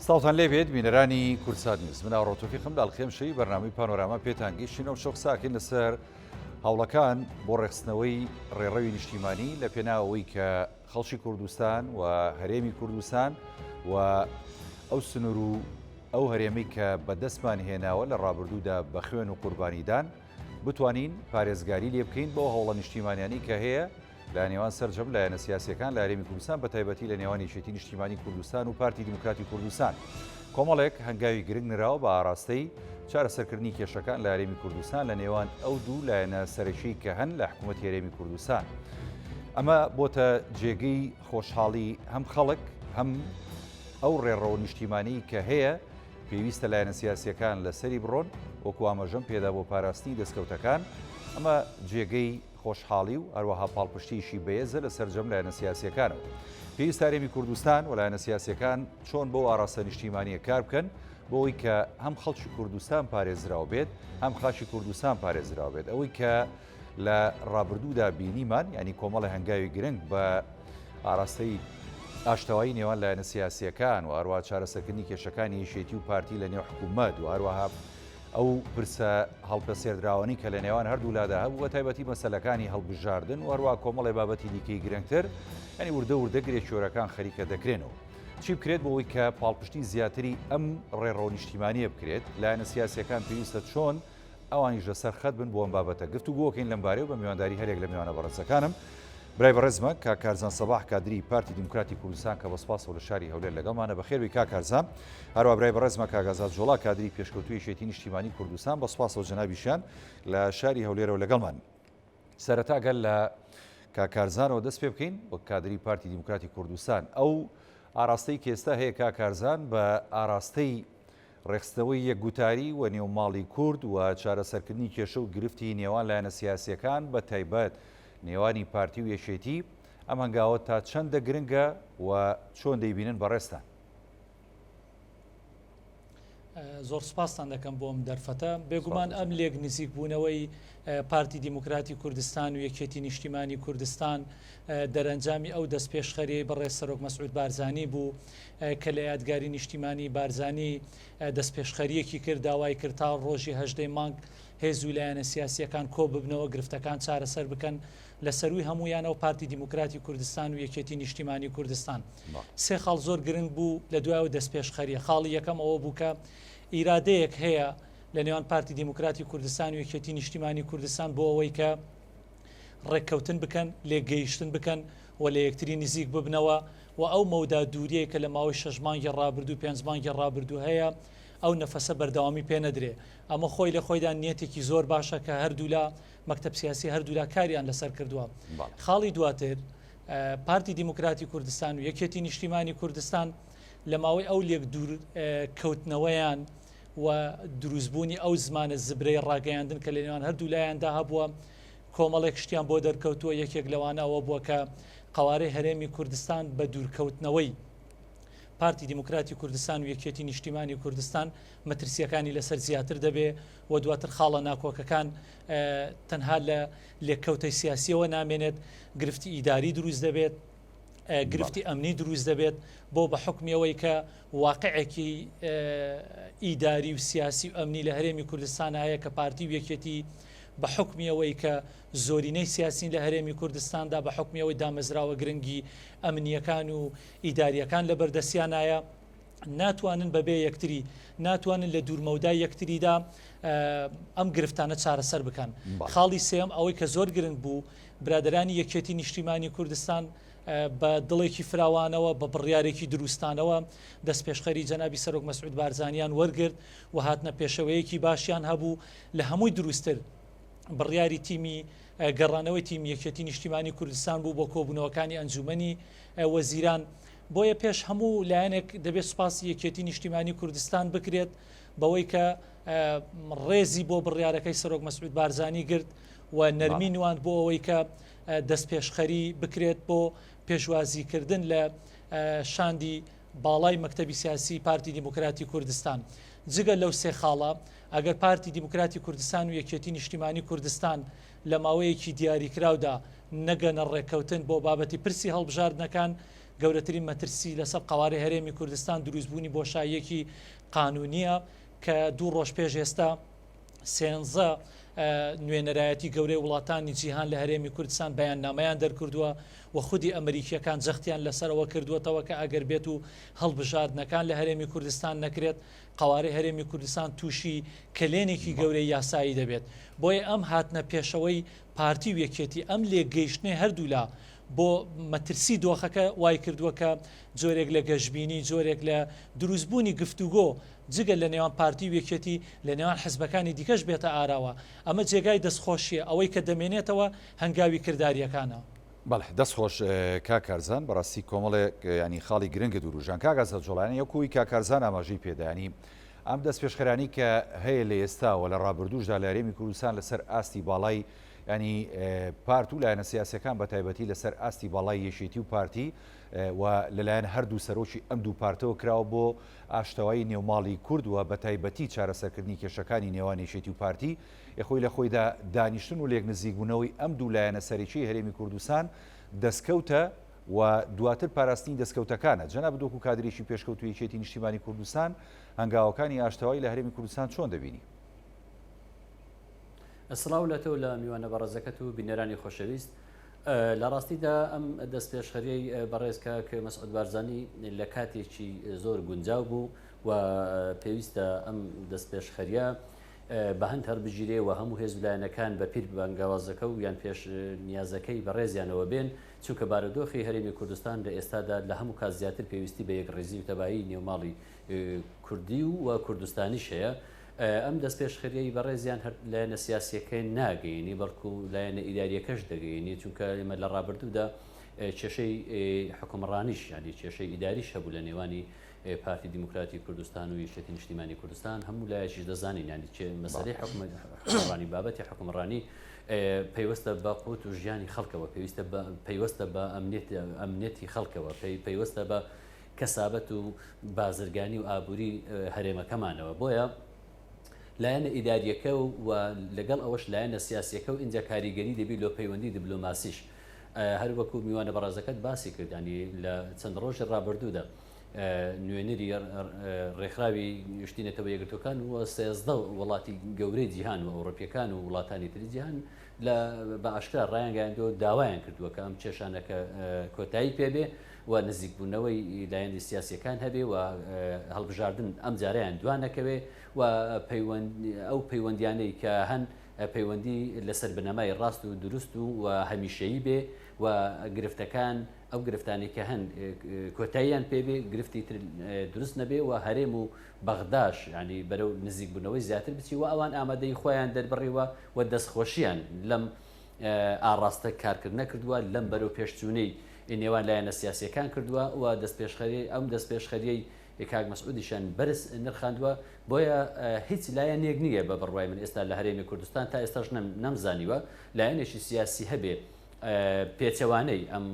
ساڵتان لێبێت بینەرانی کورسات نیوز مناو ڕۆتۆفیقم لاڵخێمشەی بەرنامەی پانۆراما پێتان گەیشتینەوە و شۆخ ساکەین لەسەر هەوڵەکان بۆ ڕێخستنەوەی ڕێڕەوی نیشتیمانی لە پێناوەوەی کە خەڵکی کوردستان و هەرێمی کوردستان و ئەو سنوور و ئەو هەرێمەی کە بەدەستمان هێناوە لە ڕابردوودا بە خوێن و قوربانیدان بتوانین پارێزگاری لێ بکەین بۆ هەوڵە نیشتیمانیانی کە هەیە لە نێوان سەرجەم لایەنە سیاسیەکان لە هەرێمی کوردستان بە تایبەتی لە نێوانی یەکێتی نیشتیمانی کوردستان و پارتی دیموکراتی کوردستان کۆمەڵێک هەنگاوی گرنگ نراوە بە ئاراستەی چارەسەرکردنی کێشەکان لە هەرێمی کوردستان لە نێوان ئەو دوو لایەنە سەرەکیی کە هەن لە حکوومەتی هەرێمی کوردستان. ئەمە بۆتە جێگەی خۆشحاڵی هەم خەڵک هەم ئەو ڕێڕەوە نیشتیمانی کە هەیە پێویستە لایەنە سیاسیەکان لەسەری بڕۆن وەکو ئاماژەم پێدا بۆ پاراستنی دەستکەوتەکان. ئەمە جێگەی خۆشحاڵی و هەروەها پاڵپشتیشی بەهێزە لە سەرجەم لایەنە سیاسیەکانەوە. پێویستە هەرێمی کوردستان و لایەنە سیاسیەکان چۆن بۆ ئاراستە نیشتیمانیە کار بکەن بۆەوەی کە هەم خەڵکی کوردستان پارێزراو بێت هەم خاچی کوردستان پارێزراو بێت. ئەوەی کە لە ڕابردوودا بینیمان ینی کۆمەڵی هەنگاوی گرنگ بە ئاراستەی ئاشتەوایی نێوان لایەنە سیاسیەکان و هەروەها چارەسەرکردنی کێشەکانی یەکێتی و پارتی لە نێو حکوومەت و هەروەها ئەو پرسە هەڵپەسێردراوانی کە لە نێوان هەردوو لادا هەبوو بە تایبەتی مەسەلەکانی هەڵبژاردن و هەروەها کۆمەڵی بابەتی دیکەی گرنگتر ینی وردە گرێچۆرەکان خەریکە دەکرێنەوە. چی بکرێت بۆەوەی کە پاڵپشتی زیاتری ئەم ڕێڕەو نیشتیمانیە بکرێت لایەنە سیاسیەکان پێویستە چۆن ئەوانیش لەسەر خەت بن بۆ ئەم بابەتە گفتوگۆکەین لەم بارەیە بە میوانداری هەرێک لە میوانە بەڕێزەکانم برای بەڕێزمە کاکارزان سەباح کادری پارتی دیموکراتی کوردستان کە بەسپاسەوە لە شاری هەولێر لەگەڵمانە بەخێربی کاکارزان. هەروە برای بەڕێزمە کاگازات جۆڵا کادری پێشکەوتووی یەکێتی نیشتیمانی کوردستان بەسپاسەوە جەنابیشیان لە شاری هەولێرەوە لەگەڵمان. سەرەتا گەل لە کاکارزانەوە دەست پێ بکەین بۆ کادری پارتی دیموکراتی کوردستان. ئەو ئاراستەی کێستا هەیە کاکارزان بە ئاراستەی ڕێخستنەوەی یەکگوتاری و نێوماڵی کورد و چارەسەرکردنی کێشە و گرفتی نێوان لایەنە سیاسیەکان بە تایبەت نێوانی پارتی و یەکێتی ئەم هەنگاوە تا چەندە گرنگە و چۆن دەیبینن بەڕێستان؟ زۆر سپاسان دەکەم بۆم دەرفەتە بێگومان ئەم لێک نزیک بوونەوەی پارتی دیموکراتی کوردستان و یەکێتی نیشتیمانی کوردستان دەرەنجامی ئەو دەست پێشخەری بەڕێز سەرۆک مەسعود بارزانی بوو کە لە یادگاری نیشتیمانی بارزانی دەست پێشخەریەکی کرد داوای کرد تا ڕۆژی 18 مانگ هێز و لایەنە سیاسیەکان کۆ ببنەوە گرفتەکان چارەسەر بکەن لە سەروی هەمویانەوە پارتی دیموکراتی کوردستان و یەکێتی نیشتیمانی کوردستان. سێ خاڵ زۆر گرنگ بوو لە دوایەوە دەست پێشخەریە. خاڵی یەکەم ئەوە بوو کە ئیرادەیەک هەیە لە نێوان پارتی دیموکراتی کوردستان و یەکێتی نیشتیمانی کوردستان بۆ ئەوەی کە ڕێککەوتن بکەن لێگەیشتن بکەن و لە یەکتری نزیک ببنەوە و ئەو مەودا دووریەیە کە لە ماوەی 6 مانگی ڕابردوو 5 مانگی ڕابردوو هەیە ئەو نەفەسە بەردەوامی پێ نەدرێ. ئەمە خۆی لە خۆیدا نیەتێکی زۆر باشە کە هەردوولا مەکتەب سیاسی هەردوولا کاریان لەسەر کردووە. خاڵی دواتر پارتی دیموکراتی کوردستان و یەکێتی نیشتیمانی کوردستان لە ماوەی ئەو لێک دوور کەوتنەوەیان و دروستبوونی ئەو زمانە زبرەی ڕاگەیاندن کە لە نێوان هەردوو لایەندا هەبووە کۆمەڵێک شتیان بۆ دەرکەوتووە. یەکێک لەوانە ئەوە بووە کە قەوارەی هەرێمی کوردستان بە دوورکەوتنەوەی پارتی دیموکراتی کوردستان و یەکێتی نیشتیمانی کوردستان مەترسیەکانی لەسەر زیاتر دەبێ و دواتر خاڵە ناکۆکەکان تەنها لە لێککەوتەی سیاسیەوە نامێنێت گرفتی ئیداری دروست دەبێت گرفتی ئەمنی دروست دەبێت بۆ بە حکمیەوەی کە واقعێکی ئیداری و سیاسی و ئەمنی لە هەرێمی کوردستان هەیە کە پارتی و یەکێتی بە حکمیەوەی کە زۆرینەی سیاسین لە هەرێمی کوردستاندا بە حکمیەوەی دامەزراوە گرنگی ئەمنیەکان و ئیداریەکان لە بەردەستیانایە ناتوانن بەبێ یەکتری ناتوانن لە دوورمەودای یەکتریدا ئەم گرفتانە چارەسەر بکەن. خاڵی سێم ئەوەی کە زۆر گرنگ بوو برادرانی یەکێتی نیشتیمانی کوردستان بە دڵێکی فراوانەوە بە بڕیارێکی دروستانەوە دەست پێشخەری جەنابی سەرۆک مەسعود بارزانیان وەرگرت و هاتنە پێشەوەیەکی باشیان هەبوو لە هەمووی دروستتر بڕیاری تیمی گەڕانەوەی تیم یەکێتی نیشتیمانی کوردستان بوو بۆ کۆبوونەوەکانی ئەنجومەنی وەزیران. بۆیە پێش هەموو لایەنێک دەبێت سوپاسی یەکێتی نیشتیمانی کوردستان بکرێت بەوەی کە ڕێزی بۆ بڕیارەکەی سەرۆک مەسعود بارزانی گرت و نەرمی نوان بۆ ئەوەی کە دەست پێشخەری بکرێت بۆ پێشوازیکردن لە شاندی باڵای مەکتەبی سیاسی پارتی دیموکراتی کوردستان. جگە لەو سێ خاڵە ئەگەر پارتی دیموکراتی کوردستان و یەکێتی نیشتیمانی کوردستان لە ماوەیەکی دیاریکراودا نەگەنە ڕێککەوتن بۆ بابەتی پرسی هەڵبژاردنەکان گەورەترین مەترسی لەسەر قواری هەرێمی کوردستان دروستبوونی بۆشاییەکی قانونیە کە 2 ڕۆژ پێش ئێستا 13 نوێنەرایەتی گەورەی وڵاتانی جیهان لە هەرێمی کوردستان بەیان نامەیان دەرکردووە و خودی ئەمریکیەکان جەختیان لەسەرەوە کردووەتەوە کە ئەگەر بێت و هەڵبژاردنەکان لە هەرێمی کوردستان نەکرێت قواری هەرێمی کوردستان تووشی کلێنێکی گەورەی یاسایی دەبێت. بۆیە ئەم هاتنە پێشەوەی پارتی و یەکێتی ئەم لێگەیشتنێ هەردوولا بۆ مەترسی دۆخەکە وای کردووە کە جۆرێک لە گەشتبینی جۆرێک لە دروستبوونی گفتوگۆ جگە لە نێوان پارتی و یەکێتی لە نێوان حزبەکانی دیکەش بێتە ئاراوە. ئەمە جێگای دەستخۆشیە ئەوەی کە دەمێنێتەوە هەنگاوی کرداریەکانە. بەڵێ دەستخۆش کاکارزان بەڕاستی کۆمەڵێک ینی خاڵی گرنگە دووروژان کاگازە جوڵانی یەکوی کاکارزان ئاماژەی پێدانی ئەم دەست پێشخەرانی کە هەیە لە ئێستاوە لە ڕابردووشدا لە هەرێمی کوردستان لەسەر ئاستی باڵای ینی پارت و لایەنە سیاسەکان بە تایبەتی لەسەر ئاستی باڵای یەشێتی و پارتی و لەلایەن هەردوو سەرۆکی ئەم دوو پارتەوە کراوە بۆ ئاشتەوایی نێوماڵی کورد و بە تایبەتی چارەسەرکردنی کێشەکانی نێوان یەشێتی و پارتی یخۆی لە خۆیدا دانیشتن و لێک نزیکبوونەوەی ئەم دوو لایەنە سەرەکی هەرێمی کوردستان دەستکەوتە و دواتر پاراستنی دەستکەوتەکانە. جەناب دۆکو کادرێکی پێشکەوتوی یەکێتی نیشتیمانی کوردستان هەنگاوەکانی ئاشتەوایی لە هەرێمی کوردستان چۆن دەبینی؟ ئەسڵاو لەتەوە لە میوانە بەڕێزەکەت و بینەرانی خۆشەویست. لە ڕاستیدا ئەم دەست پێشخەریەی بەڕێزکە کە مەسعود بارزانی لە کاتێکی زۆر گونجاو بوو و پێویستە ئەم دەست پێشخەریە بە هەند هەربژیرێ و هەموو هێزلایەنەکان بە پیر بانگاوازەکە و یان پێش نیازەکەی بەڕێزیانەوە بێن چونکە بارودۆخی هەرێمی کوردستان لە ئێستادا لە هەموو کات زیاتر پێویستی بە یەکڕێزی و تەبایی نێوماڵی کوردی و کوردستانیش هەیە. ئەم دەست پێشخەریەی بەڕێزیان لایەنە سیاسیەکەی ناگەینی بەڵکو لایەنە ئیداریەکەش دەگەینی چونکە ئێمە لە ڕابردوودا کێشەی حکومڕانیش ینی کێشەی ئیداریش هەبوو لە نێوانی پارتی دیموکراتی کوردستان و یەکێتی نیشتیمانی کوردستان هەموو لایەکیش دەزانین ینی مەسەلەی حکومڕانی بابەتی حکومڕانی پەیوەستە بە قوت و ژیانی خەڵکەوە پەیوەستە بە ئەمنیەتی خەڵکەوە پەیوەستە بە کەسابەت و بازرگانی و ئابووری هەرێمەکەمانەوە. بۆیە لایەنە ئیداریەکە و لەگەڵ ئەوەش لایەنە سیاسیەکە و ئینجا کاریگەری دەبی لۆ پەیوەندی دیبلۆماسیش هەر وەکو میوانە بەڕێزەکەت باسی کردانی لە چەند ڕۆژی ڕابردوودا نوێنەری ڕێکخراوی نیشتینەتەوە یەکگرتوەکان و 13 وڵاتی گەورەی جیهان و ئەوڕۆپیەکان و وڵاتانی تری جیهان بە ئاشکرا ڕایانگەیاندەوە داوایان کردووە کە ئەم کێشانەکە کۆتایی پێبێ و نزیکبوونەوەی لایەنی سیاسیەکان هەبێ و هەڵبژاردن ئەم جارەیان دوانەکەوێ و ئەو پەیوەندیانەی کە هەن پەیوەندی لەسەر بنەمای ڕاست و دروست و هەمیشەیی بێ و گرفتەکان ئەو گرفتانی کە هەن کۆتاییان پێبێ گرفتی تر دروست نەبێ و هەرێم و بەغداش ینی بەرەو نزیکبوونەوەی زیاتر بچی و ئەوان ئامادەی خۆیان دەربڕیوە و دەستخۆشییان لەم ئاڕاستە کارکرد نەکردووە لەم بەرەو پێشچوونەی نێوان لایەنە سیاسیەکان کردووە و ئەم دەست پێشخەریەی کاک مەسعودیشان بەرز نرخاندووە. بۆیە هیچ لایەنێک نییە بە بڕوای من ئێستا لە هەرێمی کوردستان تا ئێستاش نەمزانیوە لایەنێکی سیاسی هەبێ پێچەوانەی ئەم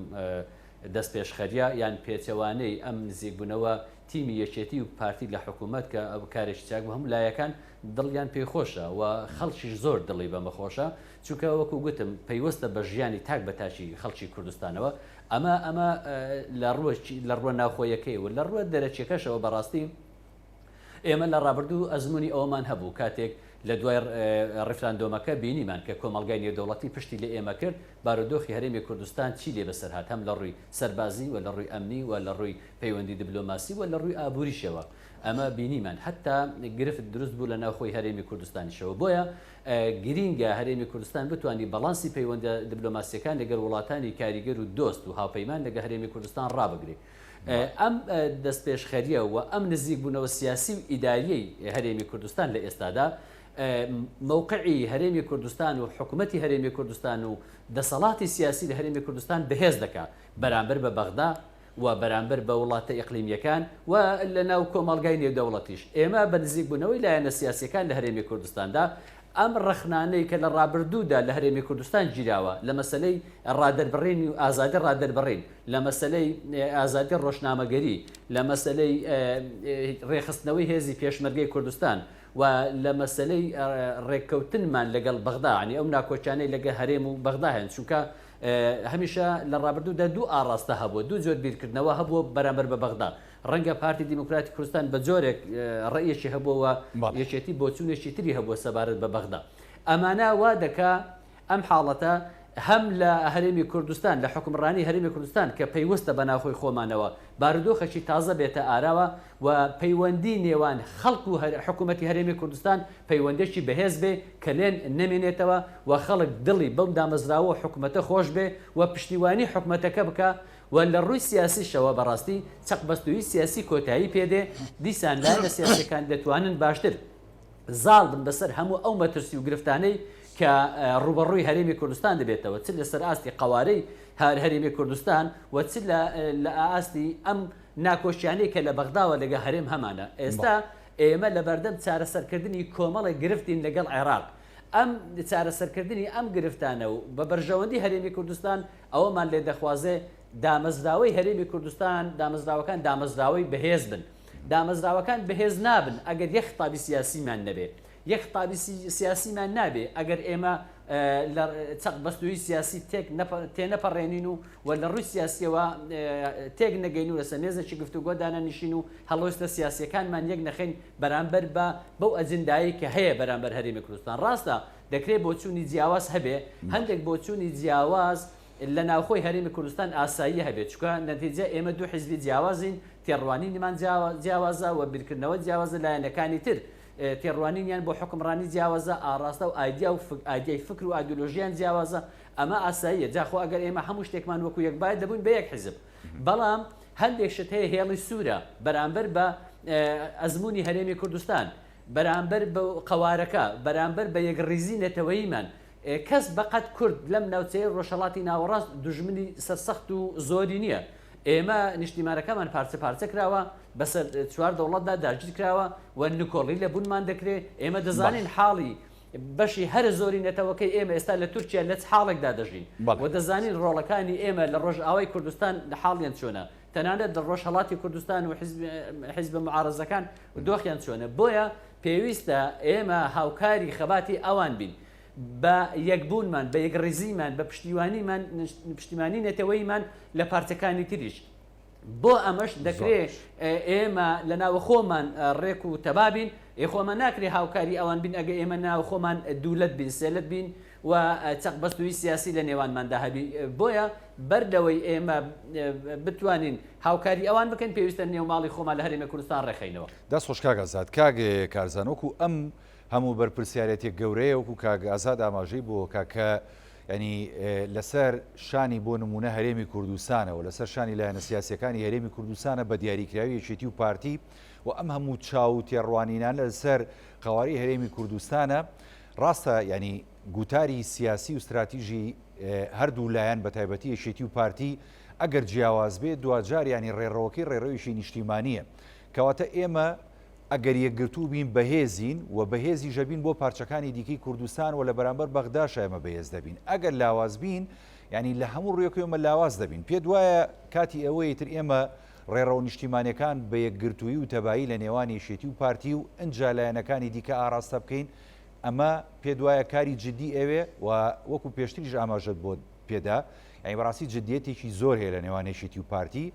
دەست پێشخەریە یان پێچەوانەی ئەم نزیکبوونەوە تیمی یەکێتی و پارتی لە حکوومەت کە ئەو کارێکی چاک بە هەموو لایەکان دڵیان پێخۆشە و خەڵکیش زۆر دڵی بەمەخۆشە چونکە وەکو گوتم پەیوەستە بە ژیانی تاک بە تاچی خەڵکی کوردستانەوە. ئەمە لە ڕووە ناوخۆیەکەی و لە ڕووە دەرەچێکەشەوە بەڕاستی ئێمە لە ڕابردوو ئەزمموی ئەومان هەبوو کاتێک لە دوای ڕێفراندۆمەکە بینیمان کە کۆمەڵگای نێودەوڵەتی پشتی لە ئێمە کرد بارودۆخی هەرێمی کوردستان چی لێ بەسەر هات هەم لە ڕووی سەربازی و لە ڕووی ئەمنی و لە ڕووی پەیوەندی دیبلۆماسی و لە ڕووی ئابووریشەوە ئەمە بینیمان حتا گرفت دروست بوو لە ناوخۆی هەرێمی کوردستانیشەوە. بۆیە گرینگە هەرێمی کوردستان بتوانانی بەڵانسی پەیوەندە دیبلۆماسیەکان لەگەڵ وڵاتانی کاریگەر و دۆست و هاوپەیمان لەگە هەرێمی کوردستان ڕابگرێت. ئەم دەست پێشخەریە و ئەم نزیک بوونەوە سیاسی و ئیداریەی هەرێمی کوردستان لە ئێستادا موقعی هەرێمی کوردستان و حکوومەتی هەرێمی کوردستان و دەسەڵاتی سیاسی لە هەرێمی کوردستان بەهێز دەکات بەرامبەر بە بەغدا و بەرامبەر بە وڵاتە ئیقلیمیەکان و لە ناو کۆمەڵگای نێودەوڵەتیش. ئێمە بە نزیکبوونەوەی لایەنە سیاسیەکان لە هەرێمی کوردستاندا ئەم ڕەخنانەی کە لە ڕابردوودا لە هەرێمی کوردستان گیراوە لە مەسلەی ڕادەربڕین و ئازادی ڕادەربڕین لە مەسلەی ئازادی ڕۆژنامەگەری لە مەسلەی ڕێخستنەوەی هێزی پێشمەرگەی کوردستان و لە مەسلەی ڕێککەوتنمان لەگەڵ بەغدا عنی ئەو ناکۆچانەی لەگە هەرێم و بەغدا هەن چونکە هەمیشە لە ڕابردوودا دوو ئاڕاستە هەبوو دوو جۆر بیرکردنەوە هەبوو بەرامبەر بە بەغدا ڕەنگە پارتی دیموکراتی کوردستان بە جۆرێک ڕێیەکی هەبووەوە یەکێتی بۆ چوونێکی تری هەبووە سەبارەت بە بەغدا ئەمانە وا دەکا ئەم حاڵەتە هەم لە هەرێمی کوردستان لە حکومڕانی هەرێمی کوردستان کە پەیوەستە بە ناوخۆی خۆمانەوە بارودۆخەکی تازە بێتە ئاراوە و پەیوەندی نێوان خەڵک و حکوومەتی هەرێمی کوردستان پەیوەندێکی بەهێز بێ کە لێن نەمێنێتەوە و خەڵک دڵی بەم دامەزراوە حکوومەتە خۆش بێ و پشتیوانی حکوومەتەکە بکە و لە ڕووی سیاسیشەوە بەڕاستی چەقبەستووی سیاسی کۆتایی پێدێ دیسان لا لە سیاسەکان دەتوانن باشتر زاڵ بن بەسەر هەموو ئەو مەترسی و گرفتانەی کە ڕوبەڕووی هەرێمی کوردستان دەبێتەوە چ لەسەر ئاستی قوارەی هەرێمی کوردستان و چ لە ئاستی ئەم ناکۆشیانەی کە لە بەغداوە لەگە هەرێم هەمانە ئێستا ئێمە لە بەردەم چارەسەرکردنی کۆمەڵی گرفتین لەگەڵ عێراق ئەم چارەسەرکردنی ئەم گرفتانە و بە بەرژەوەندی هەرێمی کوردستان ئەوەمان لێ دەخوازێ دامەزراوەی هەرێمی کوردستان دامەزراوەکان دامەزراوەی بەهێز بن دامەزراوەکان بەهێز نابن ئەگەر یەک خطابی سیاسیمان نەبێت یەک خطابی سیاسیمان نابێ ئەگەر ئێمە لە چەق بەستووی سیاسی تێنەپەڕێنین و لە ڕووی سیاسیەوە تێک نەگەین و لەسەر مێزێکی گفتوگۆدانە نشین و هەڵۆستە سیاسیەکانمان یەک نەخێن بەرامبەر بە بەو ئەجندایی کە هەیە بەرامبەر هەرێمی کوردستان ڕاستە دەکرێت بۆ چوونی جیاواز هەبێ هەندێک بۆ چوونی جیاواز لە ناوخۆی هەرێمی کوردستان ئاسایی هەبێت چکە نەتیجە ئێمە دوو حیزبی جیاوازین تێڕوانینمان جیاوازە و بیرکردنەوە جیاوازە لایەنەکانی تر تێڕوانینیان بۆ حکمڕانی جیاوازە ئاڕاستە و ئایدیای فکر و ئایدۆلۆژیان جیاوازە ئەمە ئاساییە جاخۆ ئەگەر ئێمە هەموو شتێکمان وەکو یەکبایە دەبوون بە یەک حیزب بەڵام هەندێک شت هەیە هێڵی سوورە بەرامبەر بە ئەزمموی هەرێمی کوردستان بەرامبەر بە قوارەکە بەرامبەر بە یەکڕیزی نەتەوەییمان کەس بەقەت کورد لەم ناوچەیە ڕۆژهەڵاتی ناوەڕاست دوژمنی سەرسەخت و زۆری نییە ئێمە نیشتیمانەکەمان پارچە کراوە بەسەر چوار دەوڵەتدا داگیر کراوە و نکۆڵی لە بوونمان دەکرێت ئێمە دەزانین حاڵی بەشی هەر زۆری نەتەوەکەی ئێمە ئێستا لە تورکیا لە حاڵێکدا دەژین و دەزانین ڕۆڵەکانی ئێمە لە ڕۆژئاوای کوردستان لە حاڵیان چۆنە تەنانەت لە ڕۆژهەڵاتی کوردستان و حیزب معارەزەکان دۆخیان چۆنە بۆیە پێویستە ئێمە هاوکاری خەباتی ئەوان بین بە یەکبوونمان بە یەکڕێزیمان بە پشتیمانی نەتەوەیمان لە پارتەکانی تریش بۆ ئەمەش دەکرێت ئێمە لە ناوە خۆمان ڕێک و تەبابین خۆمان ناکرێت هاوکاری ئەوان بین ئەگە ئێمە ناو خۆمان دوولەت بین سێلت بین و چەق بەستووی سیاسی لە نێوانماندا هەبی بۆیە بەردەوەی ئێمە بتوانین هاوکاری ئەوان بکەن پێویستە نێو ماڵی خۆمان لە هەرێمی کوردستان ڕێخینەوە دەست خۆش کاگازات کاگێ کارزانۆک و ئەم هەموو بەرپرسیارەتێک گەورەیە وەکو کاگ ئازاد ئاماژەی بۆ کاکە ینی لەسەر شانی بۆ نمونە هەرێمی کوردستانەوە لەسەر شانی لایەنە سیاسیەکانی هەرێمی کوردستانە بە دیاریکراوی یەکێتی و پارتی و ئەم هەموو چاو و تێڕوانینان لەسەر قەواری هەرێمی کوردستانە ڕاستە ینی گوتاری سیاسی و استراتیژی هەردوو لایەن بە تایبەتی یەکێتی و پارتی ئەگەر جیاواز بێت دوجار ینی ڕێڕەوەکەی ڕێڕەویشی نیشتیمانیە کەواتە ئێمە ئەگەر یەکگرتوو بین بەهێزین و بەهێزی ژەبین بۆ پارچەکانی دیکەی کوردستان و لە بەرامبەر بەغداش ئێمە بەهێز دەبین ئەگەر لاواز بین ینی لە هەموو ڕێکەوەمە لاواز دەبین پێ دوایە کاتی ئەوەی تر ئێمە ڕێڕەو نیشتیمانەکان بە یەکگرتووی و تەبایی لە نێوانی یەکێتی و پارتی و ئەنجا لایەنەکانی دیکە ئاراستە بکەین ئەمە پێ دوایە کاری جددی ئەوێ و وەکو پێشتریش ئاماژەت بۆ پێدا یعنی بەڕاستی جددیەتێکی زۆر هەیە لە نێوان یەکێتی و پارتی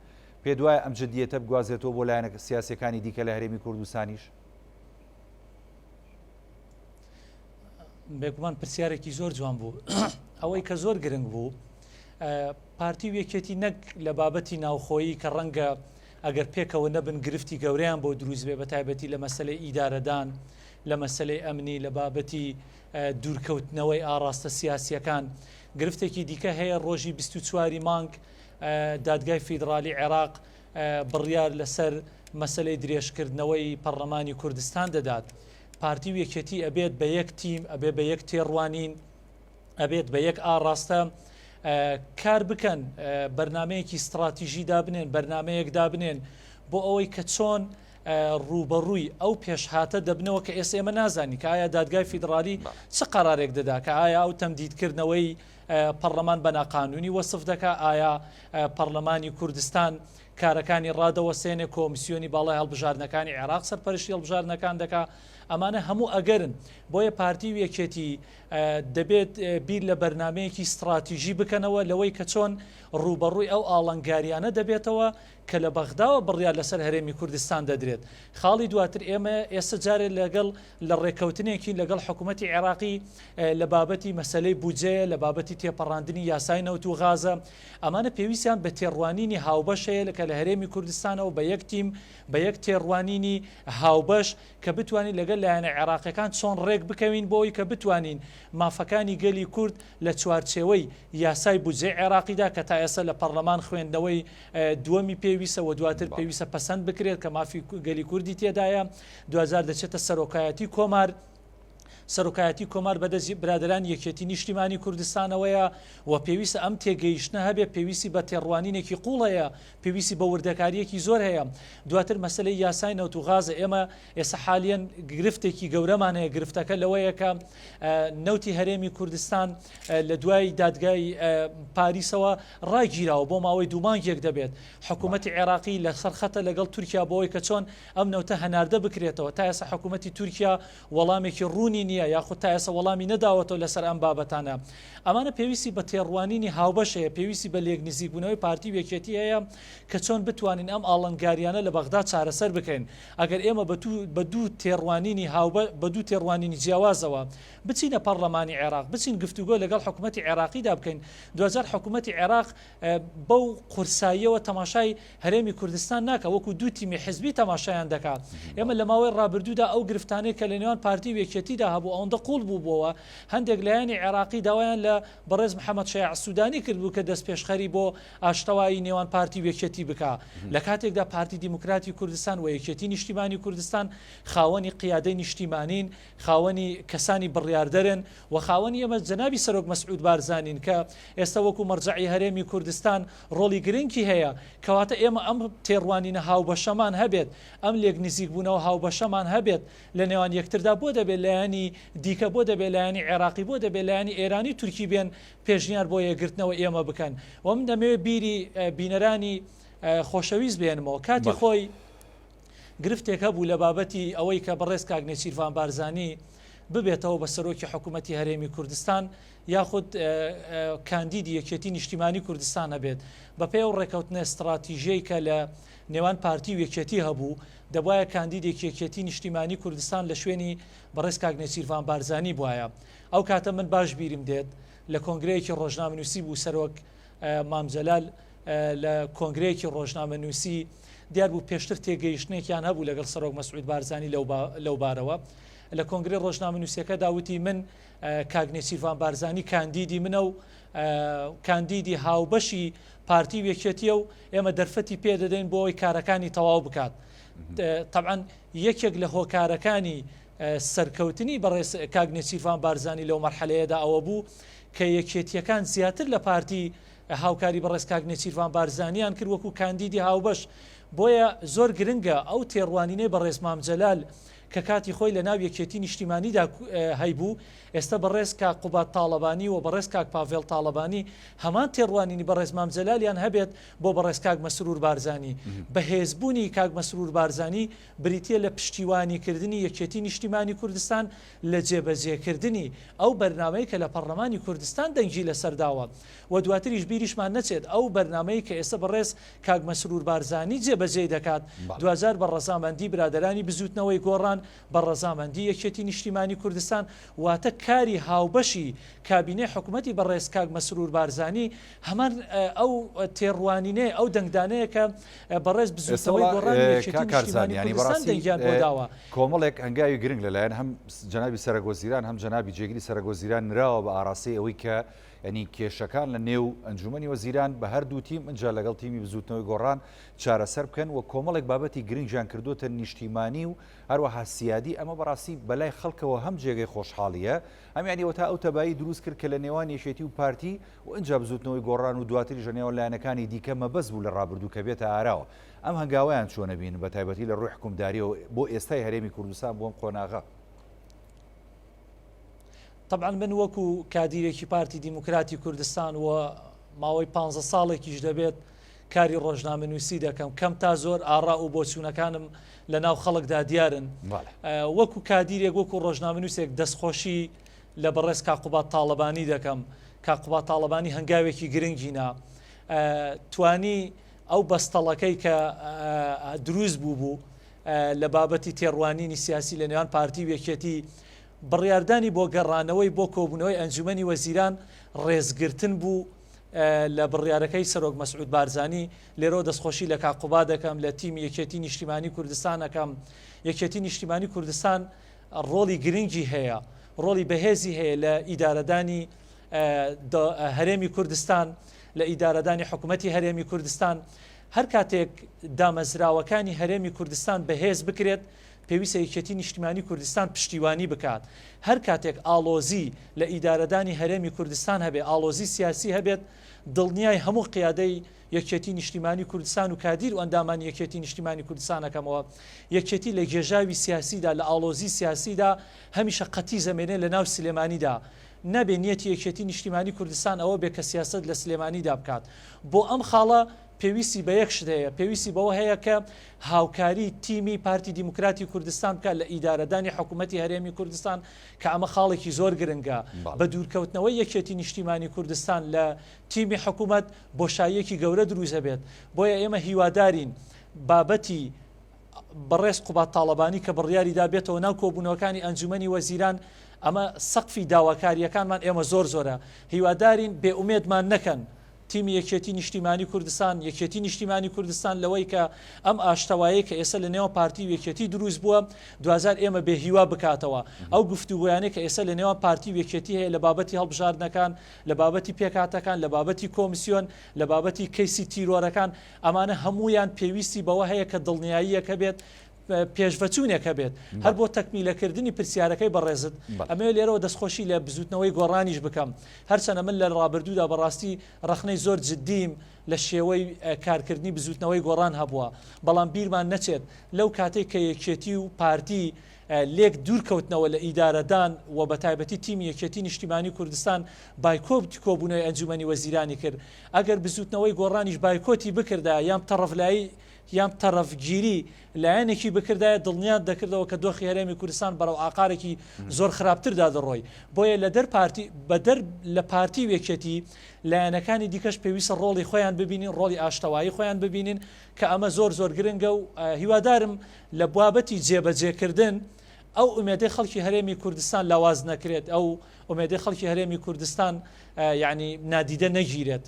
پێ دوایە ئەم جددیەتە بگوازێتەوە بۆ لایەنە سیاسیەکانی دیکە لە هەرێمی کوردستانیش بێگومان پرسیارێکی زۆر جوان بوو ئەوەی کە زۆر گرنگ بوو پارتی و یەکێتی نەک لە بابەتی ناوخۆیی کە ڕەنگە ئەگەر پێکەوە نەبن گرفتی گەوریان بۆ دروست بێ بە تایبەتی لە مەسلەی ئیدارەدان لە مەسلەی ئەمنی لە بابەتی دوورکەوتنەوەی ئاڕاستە سیاسیەکان گرفتێکی دیکە هەیە ڕۆژی 24 مانگ دادگای فیدرالی عێراق بڕیار لەسەر مەسلەی درێژکردنەوەی پەرلەمانی کوردستان دەدات پارتی و یەکێتی ئەبێت بە یەک تیم ئەبێت بە یەک تێڕوانین ئەبێت بە یەک ئاڕاستە کار بکەن بەرنمەیەکی استراتیژی دابنێن بەرنمەیەک دابنێن بۆ ئەوەی کە چۆن ڕوبەڕووی ئەو پێشهاتە دەبنەوە کە ئێستا ئێمە نازانی کە ئایا دادگای فیدرالی چه قەرارێک دەدا کە ئایا ئەو تەمدیدکردنەوەی پەرلەمان بە ناقانونی وەسف دەکا ئایا پەرلەمانی کوردستان کارەکانی ڕادەوەسێنێ کۆمیسیۆنی باڵای هەڵبژاردنەکانی عێراق سەرپەرشتی هەڵبژاردنەکان دەکا ئەمانە هەموو ئەگەرن بۆیە پارتی و یەکێتی دەبێت بیر لە بەرنمەیەکی استراتیژی بکەنەوە لەوەی کە چۆن ڕوبەڕووی ئەو ئاڵنگاریانە دەبێتەوە کە لە بەغداوە بڕیار لەسەر هەرێمی کوردستان دەدرێت. خاڵی دواتر ئێمە ئێستا جارێت لەگەڵ لە ڕێکەوتنێکی لەگەڵ حکوومەتی عێراقی لە بابەتی مەسلەی بودجێ لە بابەتی تێپەڕاندنی یاسای نەوت و غازە ئەمانە پێویستیان بە تێڕوانینی هاوبەشەیە کە لە هەرێمی کوردستانەوە بە یەک تیم بە یەک تێڕوانینی هاوبەش کە بتوانین لەگەڵ لایەنە عێراقیەکان چۆن ڕێک بکەوین بۆی کە بتوانین مافەکانی گەلی کورد لە چوارچێوەی یاسای بودجێ عێراقیدا کە تا ئێستا لە پەرلەمان خوێندنەوەی دووەمی پێویستە و دواتر پێویستە پەسەند بکرێت کە مافی گەلی کوردی تێدایە 2000 دەچێتە سەرۆکایەتی کۆمار سەرۆکایەتی کۆمار بەدەست برادران یەکێتی نیشتیمانی کوردستانەوەیە و پێویستە ئەم تێگەیشتنە هەبێ پێویستی بە تێڕوانینێکی قوڵەیە پێویستی بە وردەکاریەکی زۆر هەیە. دواتر مەسلەی یاسای نەوت و غازە ئێمە ئێستا حالیان گرفتێکی گەورەمان هەیە گرفتەکە لەوەیە کە نەوتی هەرێمی کوردستان لە دوای دادگای پاریسەوە ڕایگیراوە بۆ ماوەی دوومانگێک دەبێت حکوومەتی عێراقی لەسەر خەتە لەگەڵ تورکیا بۆەوەی کە چۆن ئەم نەوتە هەناردە بکرێتەوە تا ئێستا حکوومەتی تورکیا وەڵامێکی ڕوونی نییە یاخود تا ئێستا وەڵامی نەداوەتەوە لەسەر ئەم بابەتانە. ئەمانە پێویستی بە تێڕوانینی هاوبەشەیە پێویستی بە لێک نزیکبوونەوەی پارتی و یەکێتی هەیە کە چۆن بتوانین ئەم ئاڵنگاریانە لە بەغدا چارەسەر بکەین. ئەگەر ئێمە بە دوو تێڕوانینی بە دوو تێڕوانینی جیاوازەوە بچینە پەرلەمانی عێراق بچین گفتوگۆ لەگەڵ حکوومەتی عێراقیدا بکەین 2000 حکوومەتی عێراق بەو قورساییەوە تەماشای هەرێمی کوردستان ناکە وەکو دوو تیمی حزبی تەماشایان دەکات. ئێمە لە ماوەی ڕابردوودا ئەو گرفتانەی کە لە نێوان پارتی و یەکێتیدا هەبوو ئەوەندە قوڵ بوو بۆەوە هەندێک لایەنی عێراقی داوایان لە بەڕێز محەممەد شایع سوودانی کردبوو کە دەست پێشخەری بۆ ئاشتەوایی نێوان پارتی و یەکێتی بکە. لە کاتێکدا پارتی دیموکراتی کوردستان و یەکێتی نیشتیمانی کوردستان خاوەنی قیادەی نیشتیمانین خاوەنی کەسانی بڕیاردەرن و خاوەنی ئەمە جەنابی سەرۆک مەسعود بارزانین کە ئێستا وەکو مەرجعی هەرێمی کوردستان ڕۆڵی گرنگی هەیە کەواتە ئێمە ئەم تێڕوانینە هاوبەشەمان هەبێت ئەم لێک نزیک بوونەوە هاوبەشەمان هەبێت لە نێوان یەکتردا بۆ دەبێت لایەنی دیکە بۆ دەبێت لایەنی عێراقی بۆ دەبێت لایەنی ئێرانی تورکی بێن پێشنیار بۆ یەکگرتنەوە ئێمە بکەن و من دەمەوێت بیری بینەرانی خۆشەویست بێنمەوە کاتی خۆی گرفتێک هەبوو لە بابەتی ئەوەی کە بەڕێز کاک نێچیروان بارزانی ببێتەوە بە سەرۆکی حکوومەتی هەرێمی کوردستان یاخود کاندیدی یەکێتی نیشتیمانی کوردستان هەبێت بەپێی ئەو ڕێکەوتنە استراتیژیەی کە لە نێوان پارتی و یەکێتی هەبوو دەبایە کاندیدێک یەکێتی نیشتیمانی کوردستان لە شوێنی بەڕێز کاک نێچیروان بارزانی بواە. ئەو کاتە من باش بیرم دێت لە کۆنگرەیەکی ڕۆژنامەنووسی بوو سەرۆک مامجەلال لە کۆنگرەیەکی ڕۆژنامەنووسی دیار بوو پێشتر تێگەیشتنێکیان هەبوو لەگەڵ سەرۆک مەسعود بارزانی لەو بارەوە لە کۆنگرەی ڕۆژنامەنووسیەکە داوتی من کاک نێچیروان بارزانی کاندیدی منە و کاندیدی هاوبەشی پارتی و یەکێتیە و ئێمە دەرفەتی پێدەدەین بۆ ئەوەی کارەکانی تەواو بکات. طبعاً یەکێک لە هۆکارەکانی سەرکەوتنی بەڕێز کاک نێچیروان بارزانی لەو مەرحەلەیەدا ئەوە بوو کە یەکێتیەکان زیاتر لە پارتی هاوکاری بەڕێز کاک نێچیروان بارزانیان کرد وەکو کاندیدی هاوبەش بۆیە زۆر گرنگە ئەو تێڕوانینەی بەڕێز مامجەلال کە کاتی خۆی لە ناو یەکێتی نیشتیمانیدا هەیبوو ئێستا بەڕێز کاک قوبات تاڵەبانی و بەڕێز کاک پاڤێڵ تاڵەبانی هەمان تێڕوانینی بەڕێز مامجەلالیان هەبێت بۆ بەڕێز کاک مەسرور بارزانی بەهێزبوونی کاک مەسرور بارزانی بریتە لە پشتیوانیکردنی یەکێتی نیشتیمانی کوردستان لە جێبەجێکردنی ئەو بەرنامەی کە لە پەرلەمانی کوردستان دەنگی لەسەرداوە و دواتریش بیریشمان نەچێت ئەو بەرنامەی کە ئێستا بەڕێز کاک مەسرور بارزانی جێبەجێ دەکات 2000 بە ڕەزامەندی برادەرانی بزوتنەوەی گۆڕان بە ڕەزامەندی یەکێتی نیشتیمانی کوردستان واتە کاری هاوبەشی کابینەی حکوومەتی بەڕێز کاک مەسرور بارزانی هەمان ئەو تێڕوانینەیە ئەو دەنگدانەیە کە بەڕێز بزوتنەوەی گۆڕان یەکێتی نیشتیمانی کوردستان دەنگیان بۆ داوە کۆمەڵێک هەنگاوی گرنگ لەلایەن هەم جەنابی سەرۆکوەزیران هەم جەنابی جێگیری سەرۆکوەزیران نراوە بە ئاراسی ئەوەی کە ینی کێشەکان لە نێو ئەنجومەنی وەزیران بە هەردوو تیم ئەجا لەگەڵ تیمی بزوتنەوەی گۆڕان چارەسەر بکەن و کۆمەڵێک بابەتی گرنگیان کردوتە نیشتیمانی و هەروەها سیادی ئەمە بەڕاستی بەلای خەڵکەوە هەم جێگەی خۆشحاڵیە ئەم یانیەوە تا ئەو تەبایی دروست کرد کە لە نێوان یەکێتی و پارتی و ئەجا بزوتنەوەی گۆڕان و دواتری ژەنێوە لایەنەکانی دیکە مەبەست بوو لە ڕابردوو کە بێتە ئاراوە ئەم هەنگاویان چۆنە بین بە تایبەتی لە ڕووی حکومداریەوە بۆ ئێستای هەرێمی کوردستان بۆم قۆناغا. طبعا من وەکو کادیرێکی پارتی دیموکراتی کوردستان و ماوەی 15 ساڵێکیش دەبێت کاری ڕۆژنامەنووسی دەکەم کەم تا زۆر ئاڕا و بۆچوونەکانم لە ناو خەڵکدا دیارن وەکو کادیرێک وەکو ڕۆژنامەنووسێک دەستخۆشی لە بەڕێز کاقوبات تاڵەبانی دەکەم. کاقوبات تاڵەبانی هەنگاوێکی گرنگینە توانی ئەو بەستەڵەکەی کە دروست بوو لە بابەتی تێڕوانینی سیاسی لە نێوان پارتی وێکێتی بڕیاردانی بۆ گەڕانەوەی بۆ کۆبوونەوەی ئەنجومەنی وەزیران ڕێزگرتن بوو لە بڕیارەکەی سەرۆک مەسعود بارزانی. لێرە دەستخۆشی لە کاقوبا دەکەم لە تیمی یەکێتی نیشتیمانی کوردستانەکەم. یەکێتی نیشتیمانی کوردستان ڕۆڵی گرنگی هەیە ڕۆڵی بەهێزی هەیە لە ئیدارەدانی هەرێمی کوردستان لە ئیدارەدانی حکوومەتی هەرێمی کوردستان. هەر کاتێک دامەزراوەکانی هەرێمی کوردستان بەهێز بکرێت پێویستە یەکێتی نیشتیمانی کوردستان پشتیوانی بکات. هەر کاتێک ئاڵۆزی لە ئیدارەدانی هەرێمی کوردستان هەبێ ئاڵۆزی سیاسی هەبێت دڵنیای هەموو قیادەی یەکێتی نیشتیمانی کوردستان و کادیر و ئەندامان یەکێتی نیشتیمانی کوردستانەکەمەوە یەکێتی لە گێژاوی سیاسیدا لە ئاڵۆزی سیاسیدا هەمیشە قەتی زەمێنێ لە ناو سلێمانیدا نەبێ نیەتی یەکێتی نیشتیمانی کوردستان ئەوە بێ کە سیاست لە سلێمانیدا بکات. بۆ ئەم خاڵە پێویستی بە یەک شت هەیە پێویستی بەوە هەیە کە هاوکاری تیمی پارتی دیموکراتی کوردستان بکات لە ئیدارەدانی حکوومەتی هەرێمی کوردستان کە ئەمە خاڵێکی زۆر گرنگە بە دوورکەوتنەوەی یەکێتی نیشتیمانی کوردستان لە تیمی حکوومەت بۆشاییەکی گەورە دروست بێت. بۆیە ئێمە هیوادارین بابەتی بەڕێز قوبات تاڵەبانی کە بڕیاریدا بێتەوە ناو کۆبوونەوەکانی ئەنجومەنی وەزیران ئەمە سەقفی داواکاریەکانمان ئێمە زۆر زۆرە هیوادارین بێئومێدمان نەکەن تیمی یەکێتی نیشتیمانی کوردستان یەکێتی نیشتیمانی کوردستان لەوەی کە ئەم ئاشتەوایی کە ئێستا لە نێوان پارتی وێکێتی دروست بووە دوازار ئێمە بێهیوا بکاتەوە. ئەو گفتوگویانەی کە ئێستا لە نێوان پارتی وێکێتی هەیە لە بابەتی هەڵبژاردنەکان لە بابەتی پێکاتەکان لە بابەتی کۆمیسیۆن لە بابەتی کەیسی تیرۆرەکان ئەمانە هەمویان پێویستی بەوە هەیە کە دڵنیاییەکە بێت پێشڤەچوونێکە بێت هەر بۆ تەکمیلەکردنی پرسیارەکەی بەڕێزت. ئەمە لێرەوە دەستخۆشی لە بزوتنەوەی گۆڕانیش بکەم هەرچەنە من لە ڕابردوودا بەڕاستی ڕخنەی زۆر جددیم لە شێوەی کارکردنی بزوتنەوەی گۆڕان هەبووە بەڵام بیرمان نەچێت لەو کاتێک کە یەکێتی و پارتی لێک دوورکەوتنەوە لە ئیدارەدان و بە تایبەتی تیمی یەکێتی نیشتیمانی کوردستان بایکۆتی کۆبوونەوەی ئەنجومەنی وەزیرانی کرد. ئەگەر بزوتنەوەی گۆڕانیش بایکۆتی بکردا یان تەڕەفلایی یان تەڕەفگیری لایەنێکی بکردایە دڵنیان دەکردەوە کە دۆخی هەرێمی کوردستان بەرەو ئاقارێکی زۆر خراپتردا دەڕۆی. بۆیە لە بەدەر لە پارتی وێکێتی لایەنەکانی دیکەش پێویستە ڕۆڵی خۆیان ببینین ڕۆڵی ئاشتەوایی خۆیان ببینین کە ئەمە زۆر زۆر گرنگە و هیوادارم لە بابەتی جێبەجێکردن ئەو ئومێدەی خەڵکی هەرێمی کوردستان لاواز نەکرێت ئەو ئومێدەی خەڵکی هەرێمی کوردستان یعنی نادیدە نەگیرێت.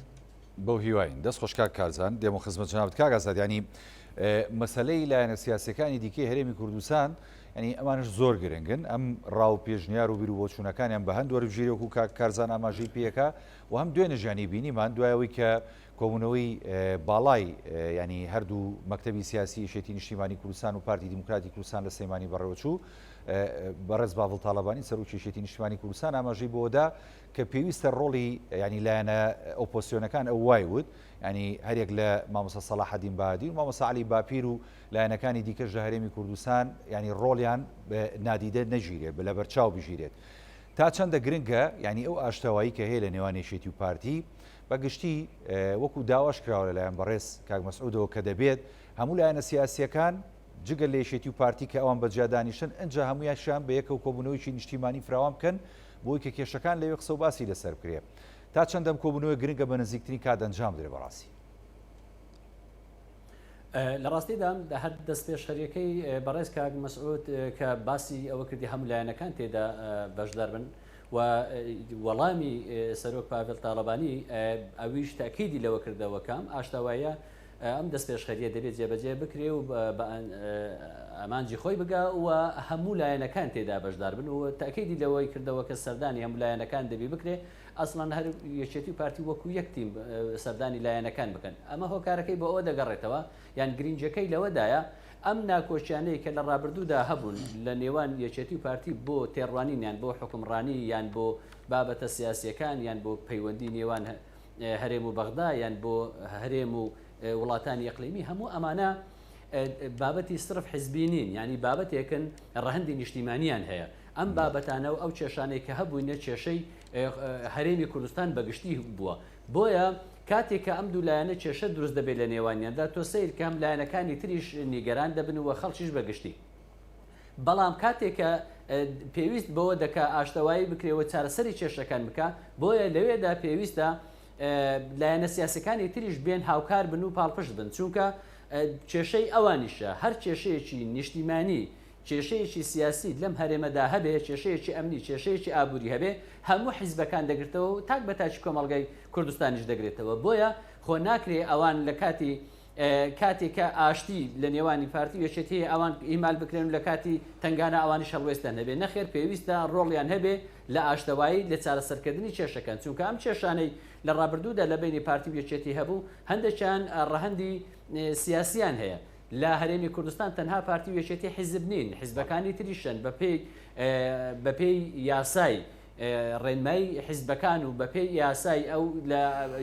بەو هیواین دەست خۆشکار کارزان دێمە خزمەت جنابەت کاگازاد ینی مەسلەی لایەنە سیاسەکانی دیکەی هەرێمی کوردستان ینی ئەمانش زۆر گرنگن ئەم ڕاو پێشنیار و بیر و بۆچوونەکانیان بە هەند وەربژیرێک و کارزان ئاماژەی پێەکە و هەم دوێنە ژیانی بینیمان دوایەوەی کە کۆبوونەوەی باڵای ینی هەردوو مەکتەبی سیاسی یەکێتی نیشتیمانی کوردستان و پارتی دیموکراتی کوردستان لە سەیمانی بەڕێوەچوو بەڕێز باڤڵ تاڵەبانی سەرۆکی یەکێتی نیشتیمانی کوردستان ئاماژەی بۆدا کە پێویستە ڕۆڵی ینی لایەنە ئۆپۆسیۆنەکان ئەو وای وت ینی هەرێک لە مامۆستا سەلاحەدین باهادی و مامۆستا عەلی باپیر و لایەنەکانی دیکەش لە هەرێمی کوردستان ینی ڕۆڵیان نادیدە نەژیرێت لە بەرچاو بژیرێت تا چەندە گرنگە ینی ئەو ئاشتەوایی کە هەیە لە نێوان یەکێتی و پارتی بەگشتی وەکو داواش کراوە لەلایەن بەڕێز کاک مەسعودەوە کە دەبێت هەموو لایەنە سیاسیەکان جگەل لە یەکێتی و پارتی کە ئەوان بەجیادانیشن ئەنجا هەمویانشیان بە یەکەوە کۆبوونەوەیکی نیشتیمانی فراوان بکەن بۆی کە کێشەکان لەوێ قسە و باسی لەسەر بکرێت تا چەندەم کۆبوونەوەی گرنگە بە نزیکترین کات ئەنجام درێ بەڕاستی. لە ڕاستیدا هەر دەست پێشخەریەکەی بەڕێز کاک مەسعود کە باسی ئەوە کردی هەموو لایەنەکان تێدا بەشدار بن و وەڵامی سەرۆک پاڤڵ تاڵەبانی ئەویش تاکیدی لەوە کردەوە کام ئاشتەوایە ئەم دەست پێشخەریە دەبێت جێبەجێ بکرێ و ئەمانجی خۆی بگا و هەموو لایەنەکان تێدا بەشدار بن و تاکیدی لەوەی کردەوە کە سەردانی هەموو لایەنەکان دەبی بکرێ ئەسڵان هەر یەکێتی و پارتی وەکو یەک تیم سەردانی لایەنەکان بکەن ئەمە هۆکارەکەی بە ئەوە دەگەڕێتەوە یان گرنگەکەی لەوەدایە ئەم ناکۆچیانەی کە لە ڕابردوودا هەبوون لە نێوان یەکێتی و پارتی بۆ تێڕوانین یان بۆ حکومڕانی یان بۆ بابەتە سیاسیەکان یان بۆ پەیوەندی نێوان هەرێم و بەغدا یان بۆ هەرێم و وڵاتانی ئەقلیمی هەموو ئەمانە بابەتی صرف حزبینین ینی بابەتێکن ڕەهەندی نیشتیمانیان هەیە ئەم بابەتانە و ئەو کێشانەی کە هەبووینە کێشەی هەرێمی کوردستان بەگشتی بووە بۆیە کاتێک کە ئەم دوو لایەنە کێشە دروست دەبێت لە نێوانیاندا تۆ سیر کەم لایەنەکانی تریش نیگەران دەبن و خەڵکیش بەگشتی بەڵام کاتێکە پێویست بەوە دەکا ئاشتەوایی بکرێەوە چارەسەری کێشەکان بکە بۆیە لەوێدا پێویستە لایەنە سیاسەکانی تریش بێن هاوکار بن و پاڵپشت بن چونکە کێشەی ئەوانیشە هەر کێشەیەکی نیشتیمانی کێشەیەکی سیاسی لەم هەرێمەدا هەبێ کێشەیەکی ئەمنی کێشەیەکی ئابووری هەبێ هەموو حیزبەکان دەگرێتەوە و تاک بەتاچی کۆمەڵگەی کوردستانیش دەگرێتەوە بۆیە خۆ ناکرێ ئەوان لە کاتێککە ئاشتی لە نێوانی پارتی وێچێتی ئەوان ئیمال بکرێن و لە کاتی تنگانە ئەوانی شەڵوێستان هەبێ نەخێر پێویستە ڕۆڵیان هەبێ لە ئاشتەوایی لە چارەسەرکردنی کێشەکان چونکە ئەم کێشانەی لە ڕابردوودا لە بینی پارتی وێچێتی هەبوو هەندێکیان ڕەهەندی سیاسیان هەیە لە هەرێمی کوردستان تەنها پارتی وێچێتی حیزب نین حیزبەکانی تریشن بەپێی یاسای ڕێنمایی حیزبەکان و بەپێی یاسای ئەو لە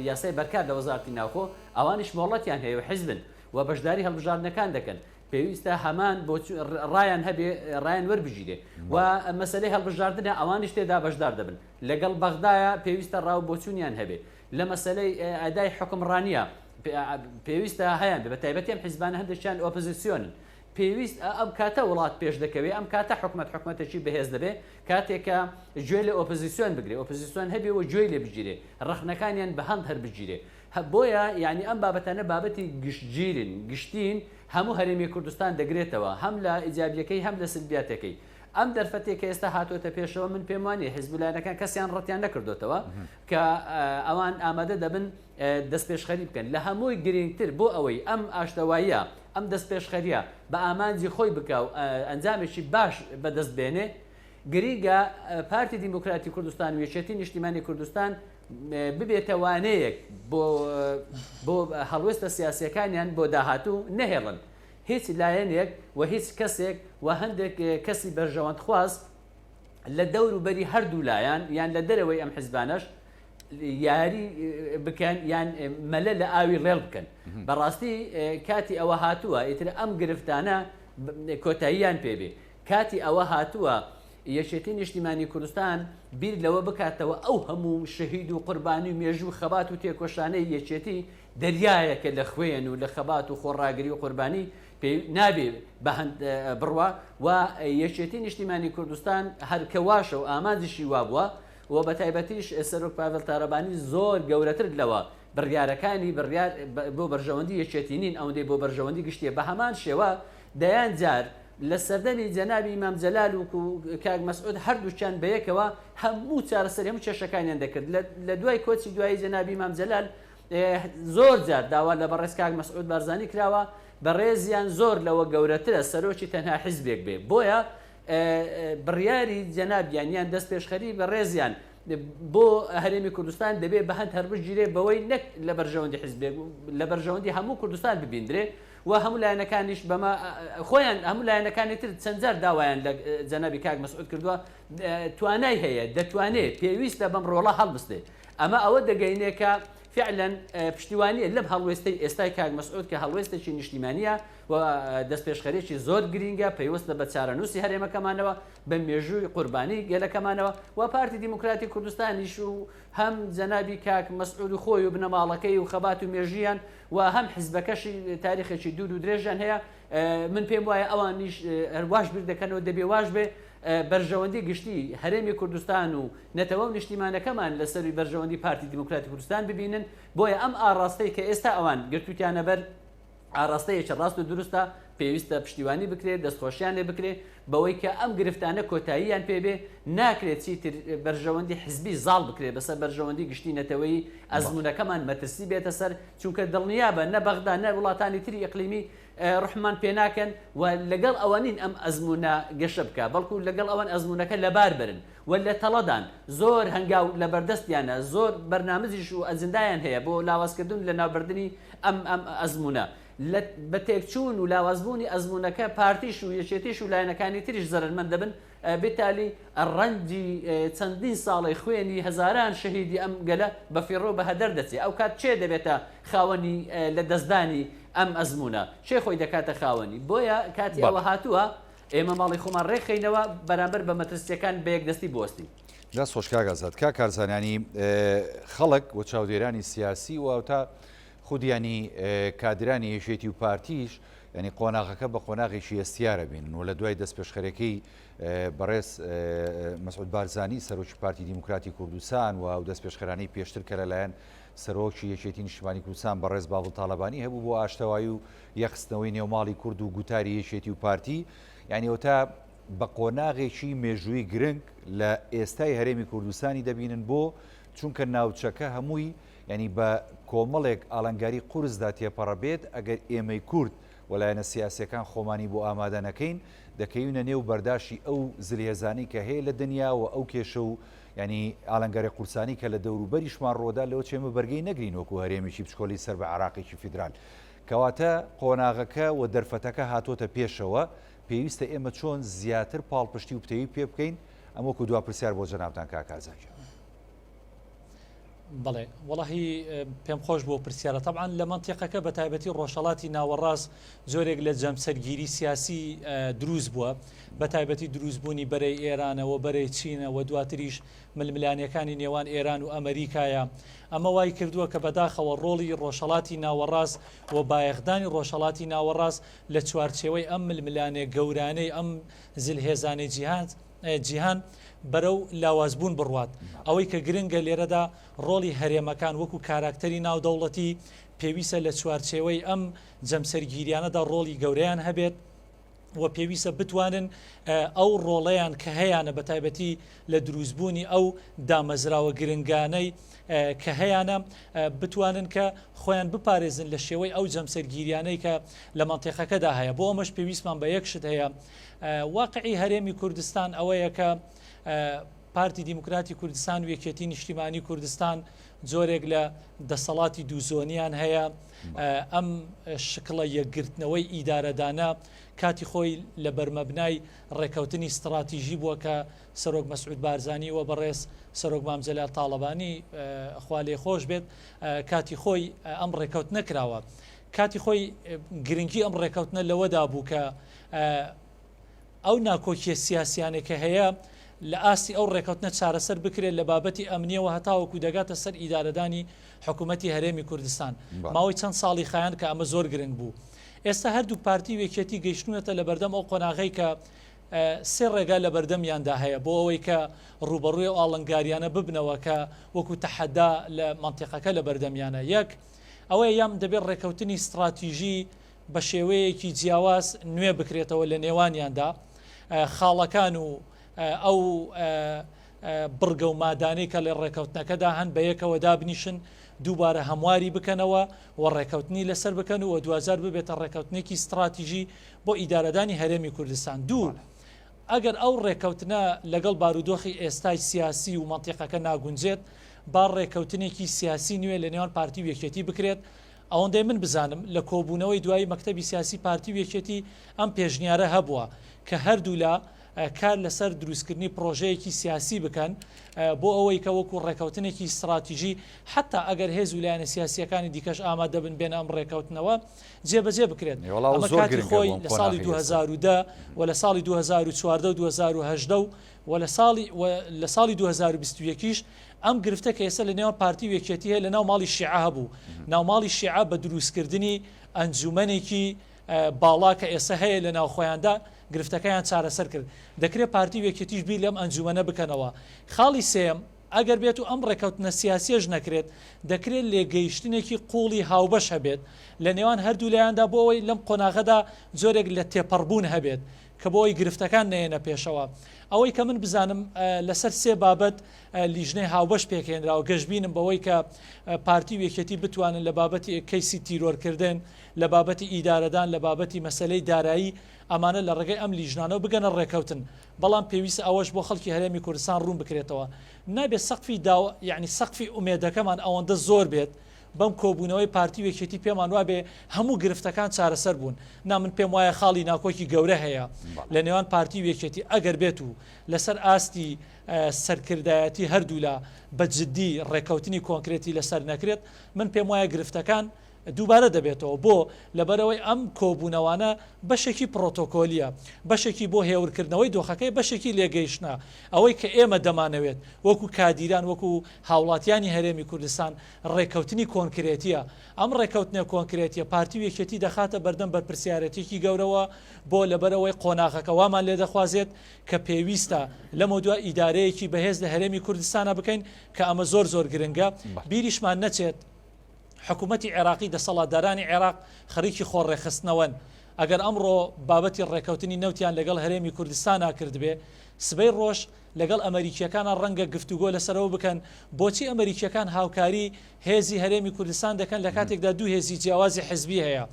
یاسای بەرکار لە وەزارەتی ناوخۆ ئەوانش مۆڵەتیان هەیە و حیزبن و بەشداری هەڵبژاردنەکان دەکەن پێویستە هەمان ڕایان هەبێ ڕایان وەربژیرێ و مەسەلەی هەڵبژاردنە ئەوانیش تێدا بەشدار دەبن لەگەڵ بەغدایە پێویستە ڕاو بۆچوونیان هەبێ لە مەسەلەی ئەدای حکمڕانیە پێویستە هەیان بە تایبەتیان حیزبانە هەندێکیان ئۆپۆزیسیۆنن پێویست ئەم کاتە وڵات پێش دەکەوێت ئەم کاتە حکومەتێکی بەهێز دەبێ کاتێکە گوێ لە ئۆپۆزیسیۆن بگرێ ئۆپۆزیسیۆن هەبێ و گوێی لێ بگیرێ ڕەخنەکانیان بە هەند هەر بگیرێ بۆیە یعنی ئەم بابەتانە بابەتی گشتگیرن گشتین هەموو هەرێمی کوردستان دەگرێتەوە هەم لە ئیجابیەکەی هەم لە سلبیاتەکەی ئەم دەرفەتێک کە ئێستا هاتوۆتە پێشەوە من پێم وانێ حیزبولایەنەکان کەسیان ڕەتیان نەکردوتەوە کە ئەوان ئامادە دەبن دەستپێشخەری بکەن لە هەمووی گرنگتر بۆ ئەوەی ئەم ئاشتەواییە ئەم دەستپێشخەریە بە ئامانجی خۆی بکە و ئەنجامێکی باش بەدەست بێنێ گریگە پارتی دیموکراتی کوردستان و یەکێتی نیشتیمانی کوردستان ببێتەوانەیەک بۆ هەڵوێستە سیاسیەکانیان بۆ داهاتوو نەهێڵن هیچ لایەنێک و هیچ کەسێک و هەندێک کەسی بەرژەوەند خواست لە دەور و بەری هەردوو لایەن یان لە دەرەوەی ئەم حیزبانەش یاری بکەن یان مەلە لە ئاوی ڕێڵ بکەن بەڕاستی کاتی ئەوە هاتووە ئیتر ئەم گرفتانە کۆتاییان پێبێ کاتی ئەوە هاتووە یەکێتی نیشتیمانی کوردستان بیر لەوە بکاتەوە ئەو هەموو شەهید و قوربانی و مێژوو خەبات و تێکۆشانەی یەکێتی دەریایەکە لە خوێن و لە خەبات و خۆڕاگری و قوربانی نابێ بە هەند بڕوە و یەکێتی نیشتیمانی کوردستان هەرکەواشە و ئامانجیشی وابووە و بە تایبەتیش سەرۆک پاڤێڵ تارەبانی زۆر گەورەتر لەوە بڕیارەکانی بۆ بەرژەوەندی یەکێتی نین ئەوەندەی بۆ بەرژەوەندی گشتیە بە هەمان شێوە دەیان جار لە سەردەمی جەنابی ئیمام جەلال و کاک مەسعود هەردووچیان بەیەکەوە هەموو چارەسەری هەموو کێشەکانیان دەکرد لە دوای کۆچی دوایی جەنابی ئیمام جەلال زۆر جار داوا لە بەڕێز کاک مەسعود بارزانی کراوە بەڕێزیان زۆر لەوە گەورەترە سەرۆکی تەنها حیزبێک بێ بۆیە بڕیاری جەنابیان دەست پێشخەری بەڕێزیان بۆ هەرێمی کوردستان دەبێت بە هەند هەربژگیرێ بەوەی نەک لە بەرژەوەندی حیزبێک لە بەرژەوەندی هەموو کوردستان ببیندرێ و هەموو لایەنەکانیش بەمە خۆیان هەموو لایەنەکانی تر چەند جار داوایان لە جەنابی کاک مەسعود کردووە توانای هەیە دەتوانێت پێویستە بەم ڕۆڵە هەڵبستێ ئەمە ئەوە دەگەینێکە فعلا پشتیوانیە لەم هەڵوێستەی ئێستای کاک مەسعود کە هەڵوێستێکی نیشتیمانیە و دەستپێشخەرێکی زۆر گرینگە پەیوەستە بە چارەنووسی هەرێمەکەمانەوە بە مێژووی قوربانی گەلەکەمانەوە و پارتی دیموکراتی کوردستانیش و هەم جەنابی کاک مەسعود و خۆی و بنەماڵەکەی و خەبات و مێژیان و هەم حیزبەکەشی تاریخێکی دوور و درێژیان هەیە من پێم وایە ئەوانیش واش بیر دەکەنەوە دەبێ واش بێ بەرژەوەندی گشتی هەرێمی کوردستان و نەتەوە و نیشتیمانەکەمان لەسەروی بەرژەوەندی پارتی دیموکراتی کوردستان ببینن بۆیە ئەم ئاڕاستەی کە ئێستا ئەوان گرتووتیانە بەر ئاڕاستەیەکی ڕاست و دروستە پێویستە پشتیوانی بکرێت دەستخۆشیان لێ بکرێت بەوەی کە ئەم گرفتانە کۆتاییان پێبێ ناکرێت چیتر بەرژەوەندی حزبی زاڵ بکرێت بەسەر بەرژەوەندی گشتی نەتەوەی ئەزمونونەکەمان مەترسی بێتە سەر چونکە دڵنیابە نە بەغدا نە وڵاتانی تری ئیقلیمی ڕحمان پێناکەن و لەگەڵ ئەوانین ئەم ئەزمونە گەشە بکە بەڵکو لەگەڵ ئەوان ئەزمونونەکە لەبار برن و لە تەڵەدان زۆر هەنگاو لە بەردەستیانە زۆر بەرنامەجیش و ئەجندایان هەیە بۆ لاوازکردن لە ناوبردننی ئەم ئەزمونە بە تێکچوون و لاوازبوونی ئەزمونونەکە پارتیش و یەکێتیش و لایەنەکانی تریش زەرمەند دەبن بێتالی ڕەنجی چەندین ساڵی خوێنی هەزاران شەهیدی ئەم گەلە بەفیڕۆ بە هەدەر دەچێت ئەو کات چێ دەبێتە خاوەنی لە دەستدانی ئەم ئەزمونە چێ خۆی دەکاتە خاوەنی بۆیە کاتی ئەوە هاتووە ئێمە ماڵی خۆمان ڕێکخینەوە بەرامبەر بە مەترسیەکان بە یەکدەستی بوەستی دەست خۆشکاگازات کا کارزانانی خەڵک و چاودێرانی سیاسی و تا خودیانی کادرانی هێشێتی و پارتیش ینی قۆناغەکە بە قۆناغێکی ئێستیارە بین و لە دوای دەست پێشخەرەکەی بەڕێز مەسعود بارزانی سەرۆکی پارتی دیموکراتی کوردستان و دەست پێشخەرانەی پێشتر کە لەلایەن سەرۆکی یەکێتی نیشتیمانی کوردستان بەڕێز باڵ تاالبانی هەبوو بۆ ئاشتەوایی و یەخستنەوەی نێوماڵی کورد و گوتاری یەکێتی و پارتی ینی ئەوتا بە قۆناغێکی مێژووی گرنگ لە ئێستای هەرێمی کوردستانی دەبینن بۆ چونکە ناوچەکە هەمووی ینی بە کۆمەڵێک ئاڵنگاری قورسدا تێپەڕەبێت ئەگەر ئێمەی کورد وەلایەنە سیاسەکان خۆمانی بۆ ئامادە نەکەین دەکەوینە نێو بەرداشی ئەو زلێزانی کە هەیە لە دنیا و ئەو کێشە و ینی ئاڵنگاری قورسانی کە لە دەوروبەریشمان ڕۆدا لەوە چێمە بەرگەی نەگرین وەکو هەرێمیی پشکۆلی سەر بە عراقێکی فیدرال کەواتە قۆناغەکە و دەرفەتەکە هاتۆتە پێشەوە پێویستە ئێمە چۆن زیاتر پاڵپشتی و پتەوی پێ بکەین ئەمە وەکو دوا پرسیار بۆ جەنابتان کاکازانجا. بەڵێ وەڵاهی پێم خۆش بۆ پرسیارە طبعاً لە منتیقەکە بە تایبەتی ڕۆژهەڵاتی ناوەڕاست زۆرێک لە جەمسەرگیری سیاسی دروست بووە بە تایبەتی دروستبوونی بەرەی ئێرانەوە بەرەی چینەوە دواتریش ململانیەکانی نێوان ئێران و ئەمریکایە ئەمە وای کردووە کە بەداخەوە ڕۆڵی ڕۆژهەڵاتی ناوەڕاست و بایەخدانی ڕۆژهەڵاتی ناوەڕاست لە چوارچێوەی ئەم ململانێ گەورانەی ئەم زلهێزانەی جیهان بەرەو لاوازبوون بڕوات ئەوەی کە گرنگە لێرەدا ڕۆڵی هەرێمەکان وەکو کاراکتەری ناودەوڵەتی پێویستە لە چوارچێوەی ئەم جەمسەرگیریانەدا ڕۆڵی گەورەیان هەبێت و پێویستە بتوانن ئەو ڕۆڵەیان کە هەیەە بە تایبەتی لە دروستبوونی ئەو دامەزراوە گرنگانەی کە هەیەە بتوانن کە خۆیان بپارێزن لە شێوەی ئەو جەمسەرگیریانەی کە لە منتیقەکەدا هەیە بۆ ئەمەش پێویستمان بە یەکشت هەیە واقعی هەرێمی کوردستان ئەوەیە کە پارتی دیموکراتی کوردستان و یەکێتی نیشتیمانی کوردستان جۆرێک لە دەسەڵاتی دووزۆنیان هەیە ئەم شکڵە یەکگرتنەوەی ئیدارەدانە کاتی خۆی لە بەرمەبنای ڕێکەوتنی استراتیژی بووە کە سەرۆک مەسعود بارزانی و بەڕێز سەرۆک مامجەلال تاالبانی خوا لێ خۆش بێت کاتی خۆی ئەم ڕێکەوت نەکراوە کاتی خۆی گرنگی ئەم ڕێکەوتنە لەوەدا بوو کە ئەو ناکۆکیە سیاسیانێکە هەیە لە ئاستی ئەو ڕێکەوتنە چارەسەر بکرێت لە بابەتی ئەمنیەوە هەتاوەکو دەگاتە سەر ئیدارەدانی حکوومەتی هەرێمی کوردستان ماوەی چەند ساڵی خایان کە ئەمە زۆر گرنگ بوو ئێستا هەردوو پارتی وێکێتی گەیشتونەتە لە بەردەم ئەو قۆناغی کە سێ ڕێگا لە بەردەمیاندا هەیە بۆ ئەوەی کە ڕوبەڕووی و ئاڵنگاریانە ببنەوە کە وەکو تەحەدا لە منتیقەکە لە بەردەمیانە یەک ئەوەیە یام دەبێت ڕێکەوتنی استراتیژی بە شێوەیەکی جیاواز نوێ بکرێتەوە لە نێوانیاندا خاڵەکان و ئەو بڕگە و مادانەی کە لە ڕێکەوتنەکەدا هەن بە یەکەوە دابنیشن دووبارە هەمواری بکەنەوە و ڕێکەوتنی لەسەر بکەن و 2000 ببێتە ڕێکەوتنێکی استراتیژی بۆ ئیدارەدانی هەرێمی کوردستان دوو ئەگەر ئەو ڕێکەوتنە لەگەڵ بارودۆخی ئێستای سیاسی و منتیقەکە ناگونجێت با ڕێکەوتنێکی سیاسی نوێ لە نێوان پارتی و یەکێتی بکرێت ئەوەندەی من بزانم لە کۆبوونەوەی دوایی مەکتەبی سیاسی پارتی و یەکێتی ئەم پێشنیارە هەبووە کە هەردوو لە کار لەسەر دروستکردنی پرۆژەیەکی سیاسی بکەن بۆ ئەوەی کە وەکو ڕێکەوتنێکی استراتیژی حتا ئەگەر هێز و لایەنە سیاسیەکانی دیکەش ئامادە بن بێن ئەم ڕێکەوتنەوە جێبەجێ بکرێت ئەمە کاتی خۆی لە ساڵی 2010 و لە ساڵی 2014 و 2010 و لە ساڵی 2021 ئەم گرفتە کە ئێستا لە نێوان پارتی و یەکێتی هەیە لە ناو ماڵی شیعە هەبوو ناوماڵی شیعە بە دروستکردنی ئەنجومەنێکی باڵا کە ئێستا هەیە لە ناو خۆیاندا گرفتەکەیان چارەسەر کرد دەکرێت پارتی و یەکێتیش بیر لەم ئەنجومەنە بکەنەوە خاڵی سێم ئەگەر بێت و ئەم ڕێکەوتنە سیاسیەش نەکرێت دەکرێت لێگەیشتنێکی قوڵی هاوبەش هەبێت لە نێوان هەردوو لایەندا بۆ ئەوەی لەم قۆناغەدا زۆرێک لە تێپەڕبوون هەبێت کە بۆ ئەوی گرفتەکان نەیەنە پێشەوە ئەوەی کە من بزانم لەسەر سێ بابەت لیژنەی هاوبەش پێکێنراوە گەشتبینم بەوەی کە پارتی و یەکێتی بتوانن لە بابەتی کەیسی تیرۆرکردن لە بابەتی ئیدارەدان لە بابەتی مەسلەی دارایی ئەمانە لە ڕێگەی ئەم لیژنانەوە بگەنە ڕێکەوتن بەڵام پێویست ئەوەش بۆ خەڵکی هەرێمی کوردستان ڕوون بکرێتەوە نابێت سەقفی یعنی سەقفی ئومێدەکەمان ئەوەندە زۆر بێت بەم کۆبوونەوەی پارتی و یەکێتی پێمان وابێ هەموو گرفتەکان چارەسەر بوون من پێم وایە خاڵی ناکۆکی گەورە هەیە لە نێوان پارتی و یەکێتی ئەگەر بێت و لەسەر ئاستی سەرکردایەتی هەردوو لە بەجددی ڕێکەوتنی کۆنکرێتی لەسەر نەکرێت من پێم وایە گرفتەکان دووبارە دەبێتەوە بۆ لەبەرەوەی ئەم کۆبوونەوانە بەشێکی پرۆتۆکۆلیە بەشێکی بۆ هێورکردنەوەی دۆخەکەی بەشێکی لێگەیشتە ئەوەی کە ئێمە دەمانەوێت وەکو کادیران وەکو هاوڵاتیانی هەرێمی کوردستان ڕێکەوتنی کۆنکرێتیە ئەم ڕێکەوتنە کۆنکرێتیە پارتی و یەکێتی دەخاتە بەردەم بەرپرسیارەتێکی گەورەوە بۆ لەبەرەوەی قۆناغەکە وامان لێ دەخوازێت کە پێویستە لەمە دوای ئیدارەیەکی بەهێز لە هەرێمی کوردستانە بکەین کە ئەمە زۆر گرنگە بیریشمان نەچێت حکوومەتی عێراقی دەسەڵاتدارانی عێراق خەریکی خۆڕێخستنەوەن ئەگەر ئەمڕۆ بابەتی ڕێکەوتنی نەوتیان لەگەڵ هەرێمی کوردستانە کردبێ سبەی ڕۆژ لەگەڵ ئەمریکیەکانە ڕەنگە گفتوگۆ لەسەرەوە بکەن بۆچی ئەمریکیەکان هاوکاری هێزی هەرێمی کوردستان دەکەن لە کاتێکدا دوو هێزی جیاوازی حزبی هەیە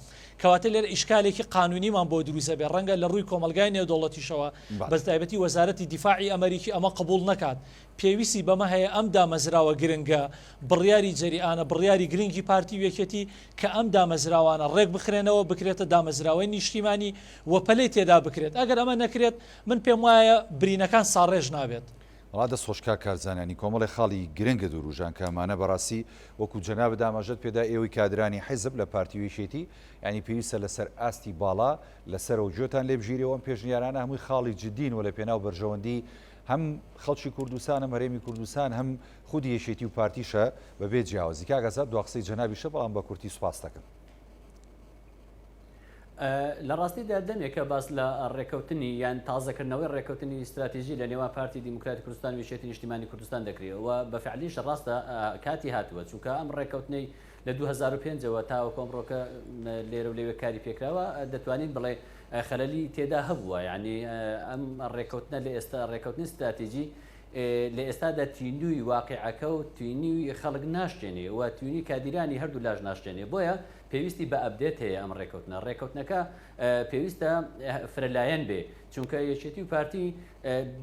کەواتە لێرە ئیشکالێکی قانونیمان بۆ دروستە بێ ڕەنگە لە ڕووی کۆمەلگای نێودەوڵەتیشەوە بەتایبەتی وەزارەتی دیفاعی ئەمریکی ئەمە قبول نەکات پێویستی بەمە هەیە ئەم دامەزراوە گرنگە بڕیاری جەریانە بڕیاری گرنگی پارتی وێکێتی کە ئەم دامەزراوانە ڕێک بخرێنەوە بکرێتە دامەزراوەی نیشتیمانی وەپەلەی تێدا بکرێت ئەگەر ئەمە نەکرێت من پێم وایە برینەکان ساڕێژ نابێت وڵا دەست خۆشکا کارزانانی کۆمەڵی خاڵی گرنگە دووروژان کەمانە بەڕاستی وەکو جەناب دامەژەت پێدا ئێوەی کادرانی حیزب لە پارتی وێکێتی ینی پێویستە لەسەر ئاستی باڵا لەسەر و جۆتان لێ بژیرەوە پێشنیارانە هەمووی خاڵی جدین و لە پێناو بەرژەوەندی هەم خەڵکی کوردستان هەم هەرێمی کوردستان هەم خودی یەکێتی و پارتیشە بەبێ جیاوازی کاگەزات دو قسەی جەنابیشە بەڵام بە کورتی سوپاس دەکەم لە ڕاستیدا دەمێکە باس لە ڕێکەوتنی یان تازەکردنەوەی ڕێکەوتنی استراتیژی لە نێوان پارتی دیموکراتی کوردستان و یەکێتی نیشتیمانی کوردستان دەکرێتەوە بە فعلیش ڕاستە کاتی هاتووە چونکە ئەم ڕێکەوتنەی لە 2005ەوە تا کۆمڕۆکە لێرە و لێوێ کاری پێکراوە دەتوانین بڵێ خەلەلی تێدا هەبووە یعنی ئەم ڕێکەوتنە لە ئێستا ڕێکەوتنی استراتیژی لە ئێستادا توینوی واقعەکە و توینی خەڵک ناشتێنێ و توینی کادیرانی هەردوو لاژ ناشتێنێ بۆیە پێویستی بە ئەبدێت هەیە ئەم ڕێکەوتنەکە پێویستە فرەلایەن بێ چونکە یەکێتی و پارتی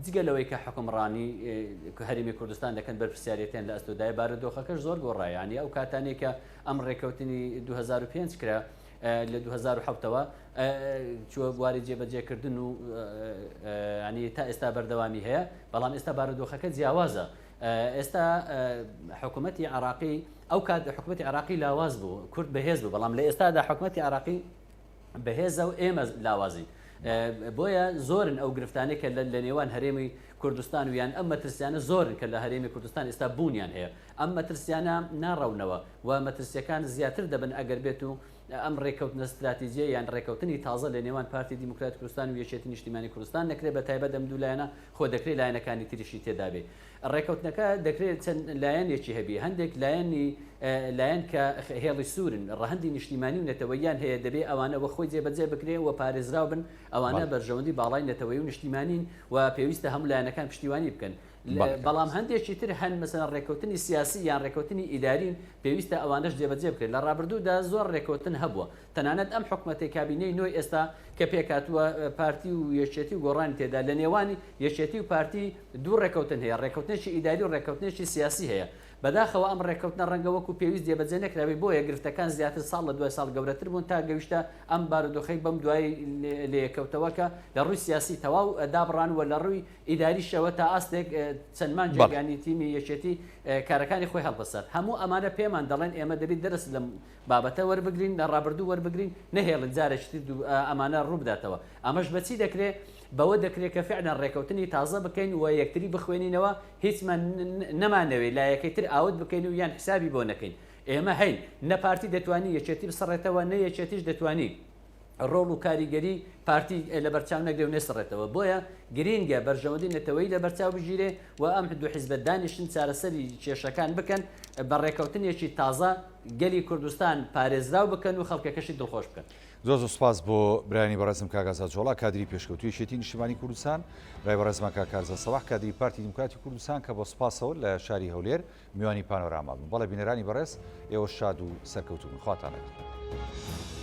جگەلەوەی کە حکومڕانی هەرێمی کوردستان دەکەن بەرپرسیارەتیان لە ئەستۆدای بارودۆخەکەش زۆر گۆڕایانی ئەو کاتانێکە ئەم ڕێکەوتنی 2005 کرا لە 2007ەوە چوە بواری جێبەجێکردن و ینی تا ئێستا بەردەوامی هەیە بەڵام ئێستا بارودۆخەکە جیاوازە ئێستا حکوومەتی عراقی ئەو کات حکوومەتی عراقی لاواز بوو کورد بەهێز بوو بەڵام لە ئێستادا حکوومەتی عراقی بەهێزە و ئێمە لاوازین بۆیە زۆرن ئەو گرفتانەی کە لە نێوان هەرێمی کوردستان و یان ئەم مەترسیانە زۆرن کە لە هەرێمی کوردستان ئێستا بوونیان هەیە ئەم مەترسیانە ناڕەونەوە و مەترسیەکان زیاتر دەبن ئەگەر بێت و ئەم ڕێکەوتنە استراتیژیە یان ڕێکەوتنی تازە لە نێوان پارتی دیموکراتی کوردستان و یەکێتی نیشتیمانی کوردستان نەکرێت بە تایبەت ئەم دوو لایەنە خۆ دەکرێت لایەنەکانی تریشی تێدا بێ ڕێکەوتنەکە دەکرێت چەند لایەنێکی هەبی هەندێک لایەن کە هێڵی سوورن ڕەهەندی نیشتیمانی و نەتەوەیان هەیە دەبێت ئەوانە وە خۆی جێبەجێ بکرێن و پارێزراو بن ئەوانە بەرژەوەندی باڵای نەتەوەی و نیشتیمانین و پێویستە هەموو لایەنەکان پشتیوانی بکەن بەڵام هەندێکی تر هەن مەسەن ڕێکەوتنی سیاسی یان ڕێکەوتنی ئیدارین پێویستە ئەوانەش جێبەجێ بکرێن لە ڕابردوودا زۆر ڕێکەوتن هەبووە تەنانەت ئەم حکومەتی کابینەی نوێی ئێستا کە پێکاتووە پارتی و یەکێتی و گۆڕانی تێدا لە نێوانی یەکێتی و پارتی دوو ڕێکەوتن هەیە ڕێکەوتنێکی ئیداری و ڕێکەوتنێکی سیاسی هەیە بەداخەوە ئەم ڕێکەوتنە ڕەنگە وەکو پێویست جێبەجێ نەکراوی بۆیە گرفتەکان زیاتر ساڵ لە دوای ساڵ گەورەتر بوون تا گەویشتە ئەم بارودۆخەی بەم دوای لێکەوتەوە کە لە ڕووی سیاسی تەواو دابڕانوە لە ڕووی ئیداریشەوە تا ئاستێک چەندمان جێگانی تیمی یەکێتی کارەکانی خۆی هەڵبەسەر هەموو ئەمانە پێمان دەڵێن ئێمە دەبێت دەرس لەم بابەتە وەربگرین لە ڕابردوو وەربگرین نەهێڵن جارێکی ئەمانە ڕوو بداتەوە ئەمەش بەچی دەکرێت بەوە دەکرێت کە فعلا ڕێکەوتنی تازە بکەین و یەکتری بخوێنینەوە هیچمان نەمانەوەی لا یەکەیتر ئاوت بکەین و یان حسابی بۆ نەکەین ئێمە هەین نەپارتی دەتوانی یەکێتی بسڕێتەوە نە یەکێتیش دەتوانی ڕۆڵ و کاریگەری پارتی لە بەرچاو نەگرێ و نێسڕێتەوە بۆیە گرینگە بەرژەوەندی نەتەوەی لە بەرچاو بژیرێ و ئەم دوو حیزبەت دانیشتن چارەسەری کێشەکان بکەن بە ڕێکەوتنێکی تازە گەلی کوردستان پارێزراو بکەن و خەڵکەکەشی دڵخۆش بکەن زۆر سوپاس بۆ برایانی بەڕێزم کاگازا جۆڵا کادری پێشکەوتوی یەکێتی نیشتیمانی کوردستان برای بەڕێزمان کاکارزە سەباح کادری پارتی دیموکراتی کوردستان کە بۆ سپاسەوە لە شاری هەولێر میوانی پانۆراما بوون بەڵێ بینەرانی بەڕێز ئێوە شاد و سەرکەوتوون خواتانەکە